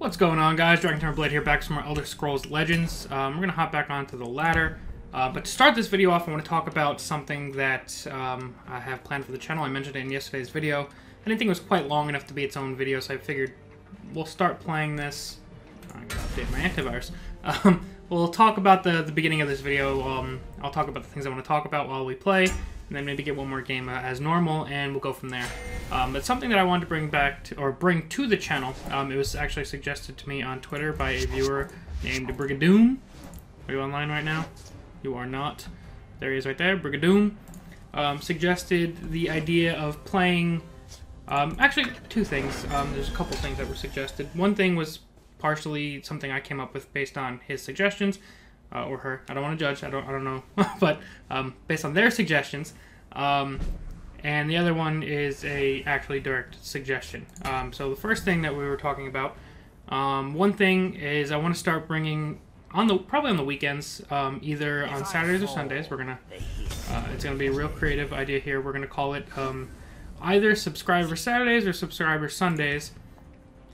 What's going on, guys? Dragon Blade here, back to some more Elder Scrolls Legends. We're going to hop back onto the ladder. But to start this video off, I want to talk about something that I have planned for the channel. I mentioned it in yesterday's video. I didn't think it was quite long enough to be its own video, so I figured we'll start playing this. I'm going to update my antivirus. We'll talk about the beginning of this video. I'll talk about the things I want to talk about while we play, and then maybe get one more game as normal, and we'll go from there. But something that I wanted to bring back to, or bring to the channel, it was actually suggested to me on Twitter by a viewer named Brigadoon. Are you online right now? You are not. There he is right there, Brigadoon. Suggested the idea of playing, actually two things. There's a couple things that were suggested. One thing was partially something I came up with based on his suggestions, or her. I don't want to judge. I don't know, but based on their suggestions. And the other one is a actually direct suggestion. So the first thing that we were talking about, one thing is I want to start bringing on probably on the weekends, either on Saturdays or Sundays. We're gonna it's gonna be a real creative idea here. We're gonna call it either Subscriber Saturdays or Subscriber Sundays,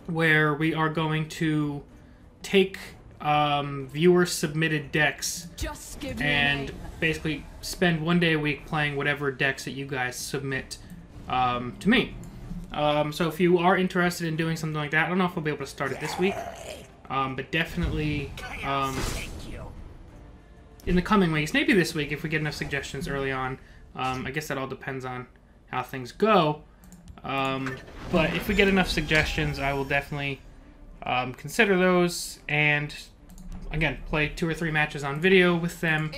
where we are going to take viewer submitted decks and basically spend one day a week playing whatever decks that you guys submit to me. So if you are interested in doing something like that, I don't know if we'll be able to start it this week, but definitely in the coming weeks, maybe this week if we get enough suggestions early on. I guess that all depends on how things go. But if we get enough suggestions, I will definitely consider those, and again, play 2 or 3 matches on video with them,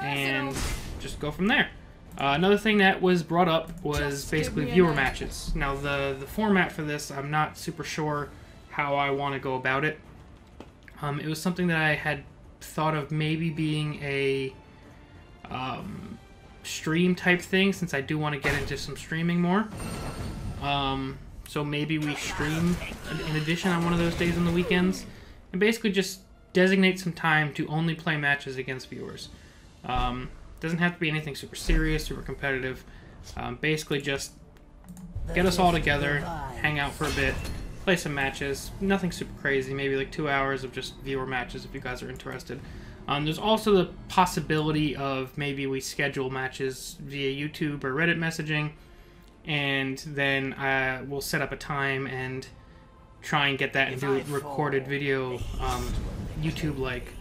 and just go from there. Another thing that was brought up was basically viewer matches. Now, the format for this, I'm not super sure how I want to go about it. It was something that I had thought of maybe being a stream type thing, since I do want to get into some streaming more. So maybe we stream in addition on one of those days on the weekends, and basically just designate some time to only play matches against viewers. Doesn't have to be anything super serious, super competitive. Basically just get us all together, hang out for a bit, play some matches. Nothing super crazy, maybe like 2 hours of just viewer matches if you guys are interested. There's also the possibility of maybe we schedule matches via YouTube or Reddit messaging, and then we'll set up a time and try and get that into recorded video, YouTube-like.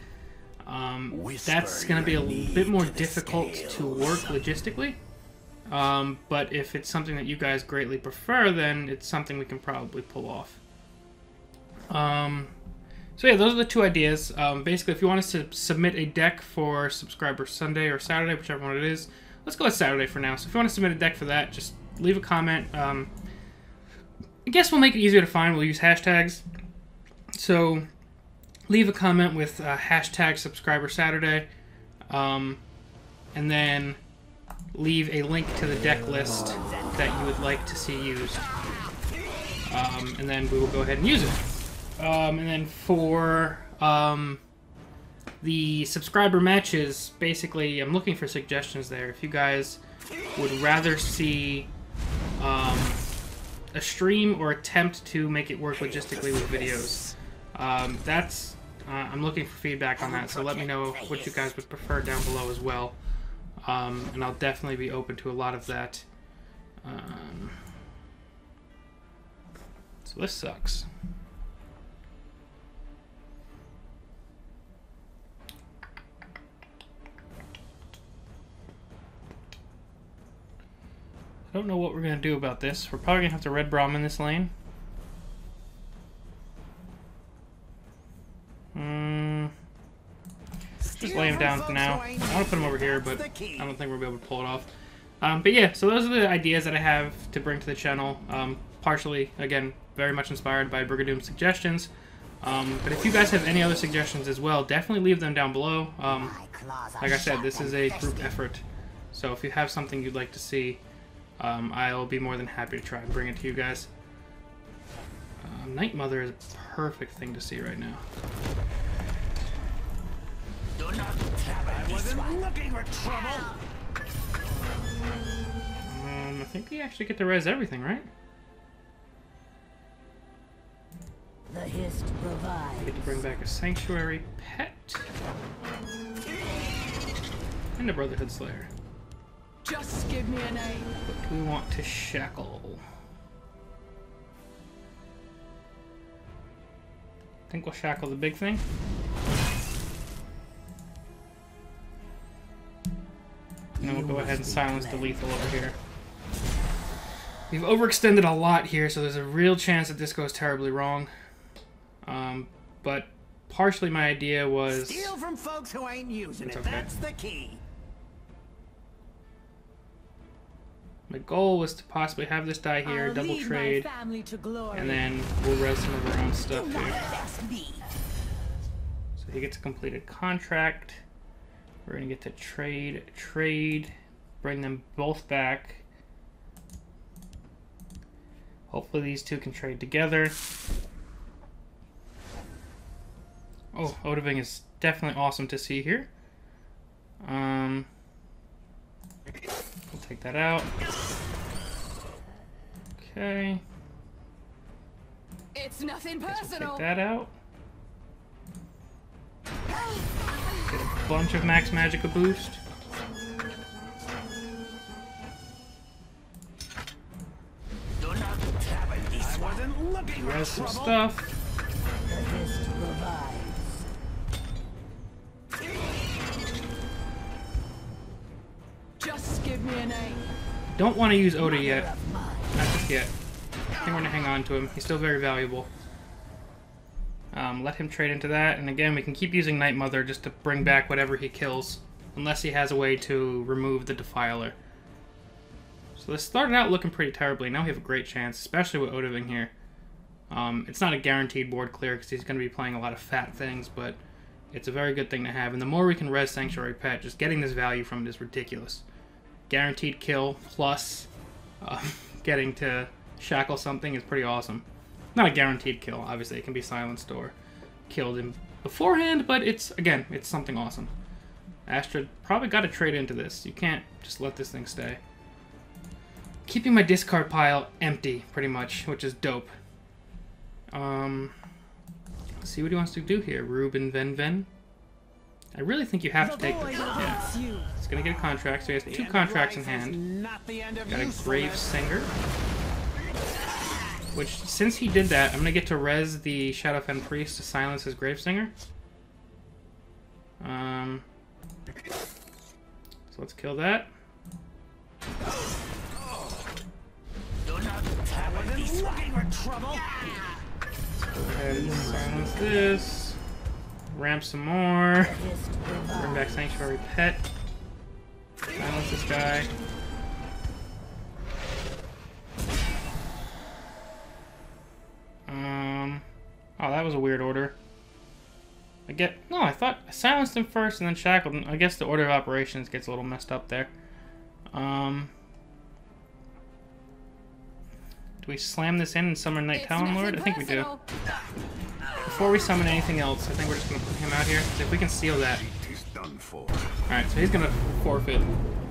That's going to be a bit more difficult to work logistically, but if it's something that you guys greatly prefer, then it's something we can probably pull off. So yeah, those are the two ideas. Basically, if you want us to submit a deck for Subscriber Sunday or Saturday, whichever one it is, let's go with Saturday for now. So if you want to submit a deck for that, just leave a comment. I guess we'll make it easier to find. We'll use hashtags. So leave a comment with hashtag Subscriber Saturday, and then leave a link to the deck list that you would like to see used, and then we will go ahead and use it. And then for the subscriber matches, basically I'm looking for suggestions there. If you guys would rather see a stream or attempt to make it work logistically with videos, I'm looking for feedback on that, so let me know what you guys would prefer down below as well, and I'll definitely be open to a lot of that. So this sucks. I don't know what we're going to do about this. We're probably going to have to Red Braum in this lane. Just lay him down for now. I want to put him over here, but I don't think we'll be able to pull it off. But yeah, so those are the ideas that I have to bring to the channel. Partially, again, very much inspired by Brigadoon's suggestions. But if you guys have any other suggestions as well, definitely leave them down below. Like I said, this is a group effort. So if you have something you'd like to see, I'll be more than happy to try and bring it to you guys. Night Mother is a perfect thing to see right now. I wasn't looking for trouble. I think we actually get to res everything, right? The hist revives. I get to bring back a Sanctuary Pet. And a Brotherhood Slayer. Just give me a name. What do we want to shackle? I think we'll shackle the big thing. And then we'll go ahead and silence the lethal over here. We've overextended a lot here, so there's a real chance that this goes terribly wrong. But partially my idea was... Steal from folks who ain't using it. Okay. That's the key. My goal was to possibly have this die here, double trade, and then we'll res some of our own stuff here. So he gets a completed contract. We're going to get to trade, bring them both back. Hopefully these two can trade together. Oh, Odoving is definitely awesome to see here. We'll take that out. Okay. It's nothing We'll personal. take that out. Get a bunch of Max Magicka boost. Do not tap it. I wasn't looking for Res some trouble. stuff. The hist revives. Just give me a name. Don't want to use Oda yet. Not just yet. I think we're going to hang on to him. He's still very valuable. Let him trade into that, and again, we can keep using Night Mother just to bring back whatever he kills, unless he has a way to remove the Defiler. So this started out looking pretty terribly. Now we have a great chance, especially with Odoving here. It's not a guaranteed board clear because he's going to be playing a lot of fat things, but it's a very good thing to have. And the more we can res Sanctuary Pet, just getting this value from it is ridiculous. Guaranteed kill plus getting to shackle something is pretty awesome. Not a guaranteed kill, obviously. It can be silenced or killed in beforehand, but it's, again, it's something awesome. Astra probably got to trade into this. You can't just let this thing stay. Keeping my discard pile empty, pretty much, which is dope. Let's see what he wants to do here. Ruben Ven. I really think you have to take this. Yeah. He's going to get a contract, so he has The two end of contracts in life is hand. not the end of Got a usefulness. Grave Singer. Which, since he did that, I'm going to get to res the Shadowfen Priest to silence his Grave Singer. So let's kill that. Do not tap it. I wasn't looking for trouble. Go ahead and silence this. Ramp some more. Hist revives. Bring back Sanctuary Pet. Silence this guy. Oh, that was a weird order. I thought I silenced him first and then shackled him. I guess the order of operations gets a little messed up there. Do we slam this in and summon Night Talon Lord? I think we do. Before we summon anything else, I think we're just going to put him out here. If we can steal that. He's done for. Alright, so he's going to forfeit.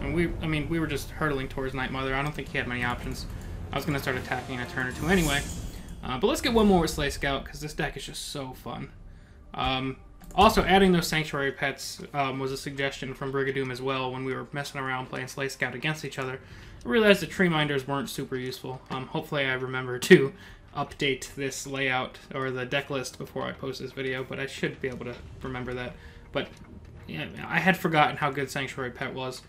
And we were just hurtling towards Night Mother. I don't think he had many options. I was going to start attacking in a turn or two anyway. But let's get one more with Slay Scout, because this deck is just so fun. Also, adding those Sanctuary Pets was a suggestion from Brigadoon as well when we were messing around playing Slay Scout against each other. I realized the Tree Minders weren't super useful. Hopefully I remember to update this layout or the deck list before I post this video, but I should be able to remember that. But yeah, I had forgotten how good Sanctuary Pet was.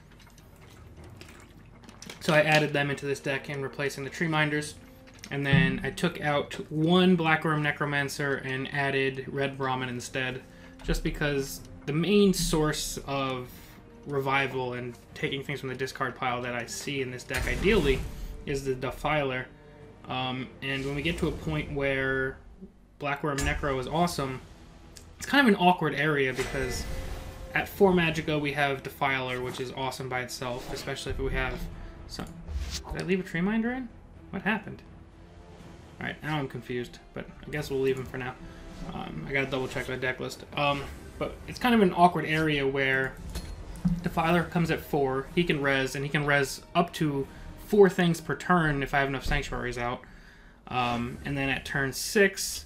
So I added them into this deck in replacing the Tree Minders. And then I took out one Blackworm Necromancer and added Red Brahmin instead, just because the main source of revival and taking things from the discard pile that I see in this deck ideally is the Defiler. And when we get to a point where Blackworm Necro is awesome, it's kind of an awkward area because at 4 Magicka we have Defiler, which is awesome by itself, especially if we have some... Did I leave a Tree Minder in? What happened? Alright, now I'm confused, but I guess we'll leave him for now. I gotta double check my deck list. But it's kind of an awkward area where Defiler comes at 4, he can res, and he can res up to 4 things per turn if I have enough Sanctuaries out. And then at turn 6,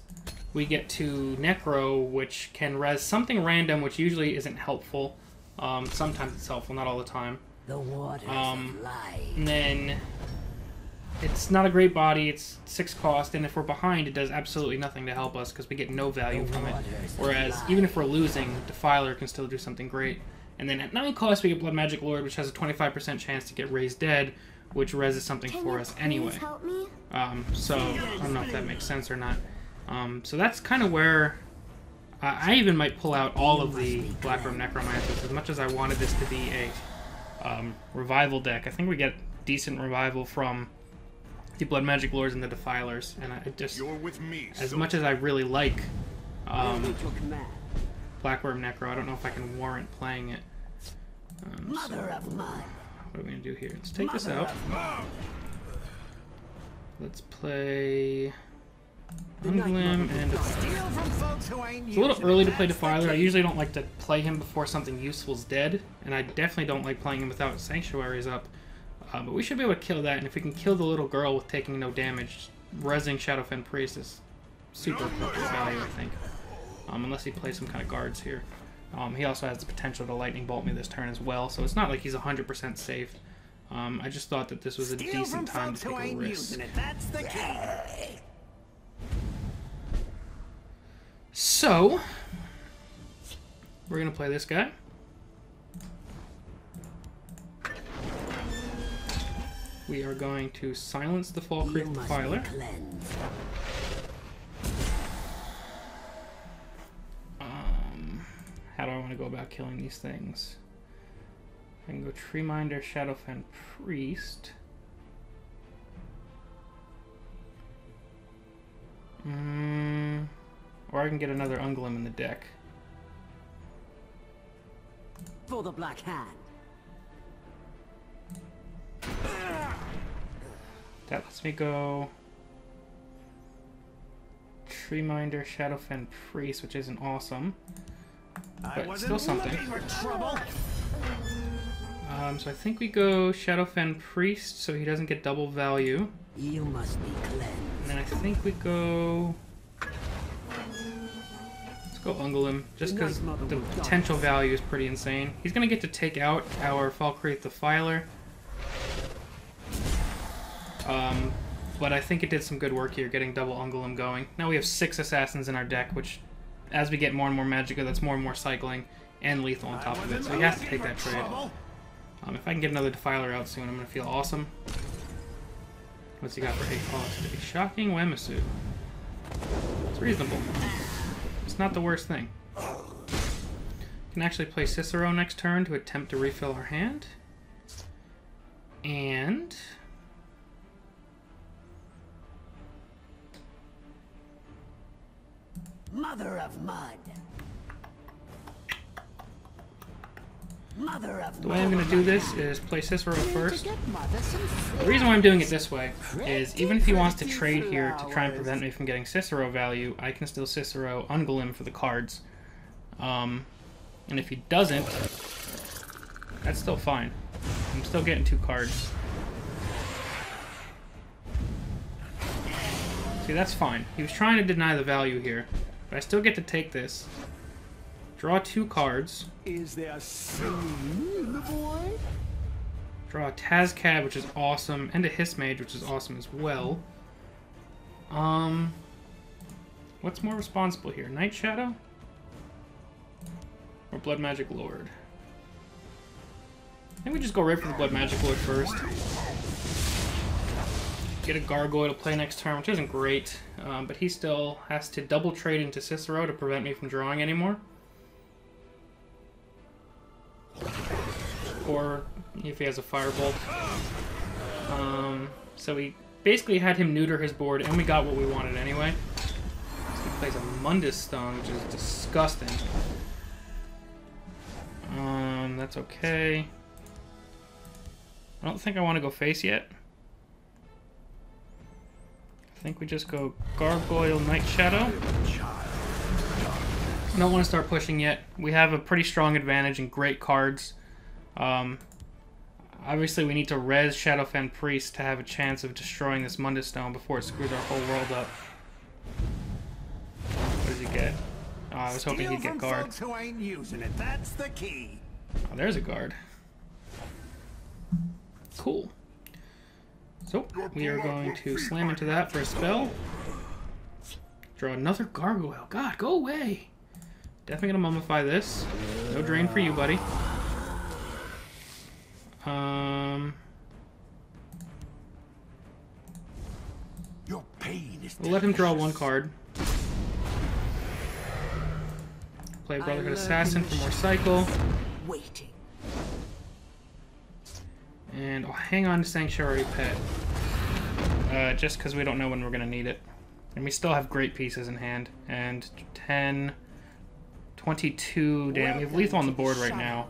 we get to Necro, which can res something random, which usually isn't helpful. Sometimes it's helpful, not all the time. The waters of life. And then it's not a great body, it's 6 cost, and if we're behind, it does absolutely nothing to help us because we get no value from it. Whereas, even if we're losing, Defiler can still do something great. And then at 9 cost, we get Blood Magic Lord, which has a 25% chance to get raised dead, which reses something for us anyway. So, I don't know if that makes sense or not. So that's kind of where I even might pull out all of the Black Robe Necromancers, as much as I wanted this to be a revival deck. I think we get decent revival from the Blood Magic Lords and the Defilers, and I just, You're with me, as much as I really like Black Robe Necro, I don't know if I can warrant playing it. Mother of mud. What are we going to do here? Let's take this out. Let's play Unglim and Defiler. It's a little early to play Defiler. I usually don't like to play him before something useful is dead, and I definitely don't like playing him without Sanctuaries up. But we should be able to kill that, and if we can kill the little girl with taking no damage, rezzing Shadowfen Priest is super appropriate value, I think. Unless he plays some kind of guards here. He also has the potential to Lightning Bolt me this turn as well, so it's not like he's 100% safe. I just thought that this was a decent time to take a risk. So, we're going to play this guy. We are going to silence the Fall Creek Defiler. How do I want to go about killing these things? I can go Treeminder, Shadowfen Priest. Or I can get another Unglim in the deck. For the Black Hand. That lets me go Treeminder, Shadowfen Priest, which isn't awesome. But it's still something. So I think we go Shadowfen Priest so he doesn't get double value. You must be cleansed. And then I think we go... Let's go Unglim, just because the potential value is pretty insane. He's going to get to take out our Falkreath Defiler. But I think it did some good work here, getting double Unglim going. Now we have 6 Assassins in our deck, which, as we get more and more Magicka, that's more and more cycling and lethal on top of it, so he has to take that trade. If I can get another Defiler out soon, I'm going to feel awesome. What's he got for 8 cost? A Shocking Wemisu. It's reasonable. It's not the worst thing. Can actually play Cicero next turn to attempt to refill our hand. And... Mother of mud. Mother of the way I'm going to do this is play Cicero first. The reason why I'm doing it this way is even if he wants to trade here to try and prevent me from getting Cicero value, I can still Cicero Unglim for the cards. And if he doesn't, that's still fine. I'm still getting 2 cards. See, that's fine. He was trying to deny the value here, but I still get to take this. Draw 2 cards. Is there singing in the void? Draw a Tazcab, which is awesome, and a Hissmage, which is awesome as well. What's more responsible here? Night Shadow? Or Blood Magic Lord? I think we just go right for the Blood Magic Lord first. Get a Gargoyle to play next turn, which isn't great, but he still has to double trade into Cicero to prevent me from drawing anymore. Or if he has a Firebolt. So we basically had him neuter his board, and we got what we wanted anyway. So he plays a Mundus Stone, which is disgusting. That's okay. I don't think I want to go face yet. I think we just go Gargoyle, Night Shadow. I don't want to start pushing yet. We have a pretty strong advantage and great cards. Obviously, we need to res Shadowfen Priest to have a chance of destroying this Mundus Stone before it screws our whole world up. does he get? Oh, I was hoping he'd get guard. Folks who ain't using it. That's the key. Oh, there's a guard. Cool. So, we are going to slam into that for a spell. Draw another gargoyle. God, go away. Definitely gonna mummify this. No drain for you, buddy. Your pain is We'll let him draw one card. Play Brotherhood Assassin for more cycle. Waiting. And I'll hang on to Sanctuary Pet. Just because we don't know when we're going to need it. And we still have great pieces in hand. And 10, 22, damn, we have lethal on the board right now.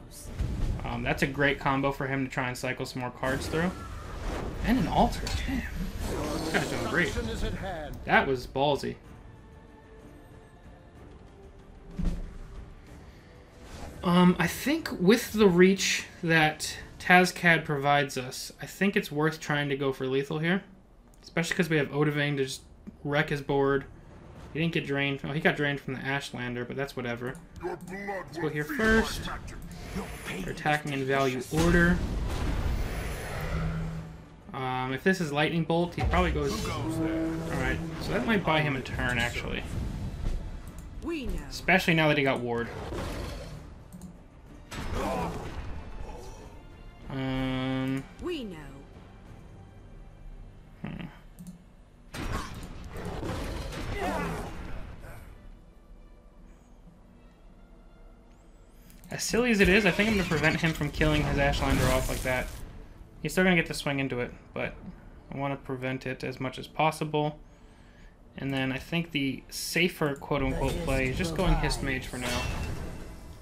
That's a great combo for him to try and cycle some more cards through. And an altar, damn. This guy's doing great. That was ballsy. I think with the reach that Tazcad provides us, I think it's worth trying to go for lethal here. Especially because we have Odavain to just wreck his board. He didn't get drained. Oh, he got drained from the Ashlander, but that's whatever. Let's go here first. They're attacking in value order. If this is Lightning Bolt, he probably goes... Alright, so that might buy him a turn, actually. We know. Especially now that he got Ward. We know. As silly as it is, I think I'm going to prevent him from killing his Ashlander off like that. He's still going to get to swing into it, but I want to prevent it as much as possible. And then I think the safer quote-unquote play is just going Hist Mage for now.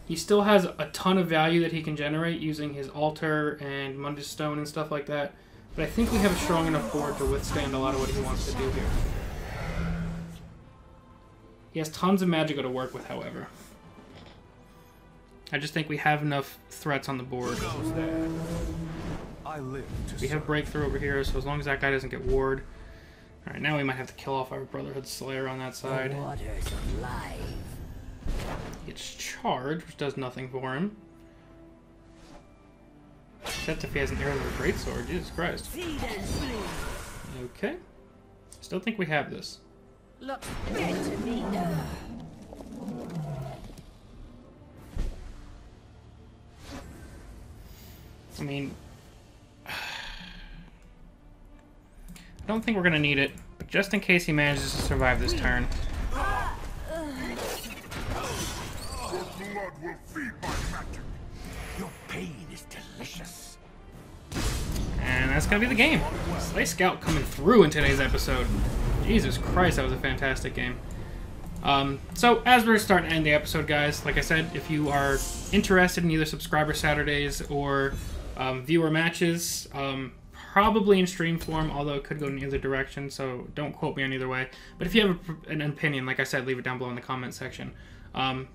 He still has a ton of value that he can generate using his Altar and Mundus Stone and stuff like that. But I think we have a strong enough board to withstand a lot of what he wants to do here. He has tons of Magica to work with, however. I just think we have enough threats on the board. We have Breakthrough over here, so as long as that guy doesn't get Ward. Alright, now we might have to kill off our Brotherhood Slayer on that side. The waters of life. He gets charged, which does nothing for him. Except if he has an Heir of the Greatsword, Jesus Christ. Okay. Still think we have this. Look dead to me. I mean... I don't think we're going to need it, but just in case he manages to survive this turn. blood will feed my magic. Your pain is delicious. And that's going to be the game. Slay Scout coming through in today's episode. Jesus Christ, that was a fantastic game. So, as we're starting to end the episode, guys, like I said, if you are interested in either Subscriber Saturdays or viewer matches, probably in stream form, although it could go in either direction, so don't quote me on either way. But if you have an opinion, like I said, leave it down below in the comment section.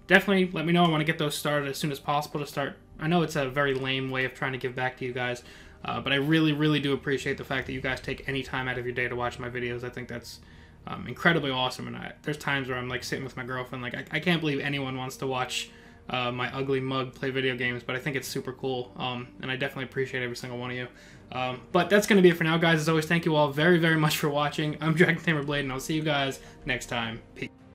Definitely let me know. I want to get those started as soon as possible to start. I know it's a very lame way of trying to give back to you guys, but I really, really do appreciate the fact that you guys take any time out of your day to watch my videos. I think that's incredibly awesome, and there's times where I'm like sitting with my girlfriend, like I can't believe anyone wants to watch my ugly mug play video games, but I think it's super cool, and I definitely appreciate every single one of you. But that's going to be it for now, guys. As always, thank you all very, very much for watching. I'm Dragon Tamer Blade, and I'll see you guys next time. Peace.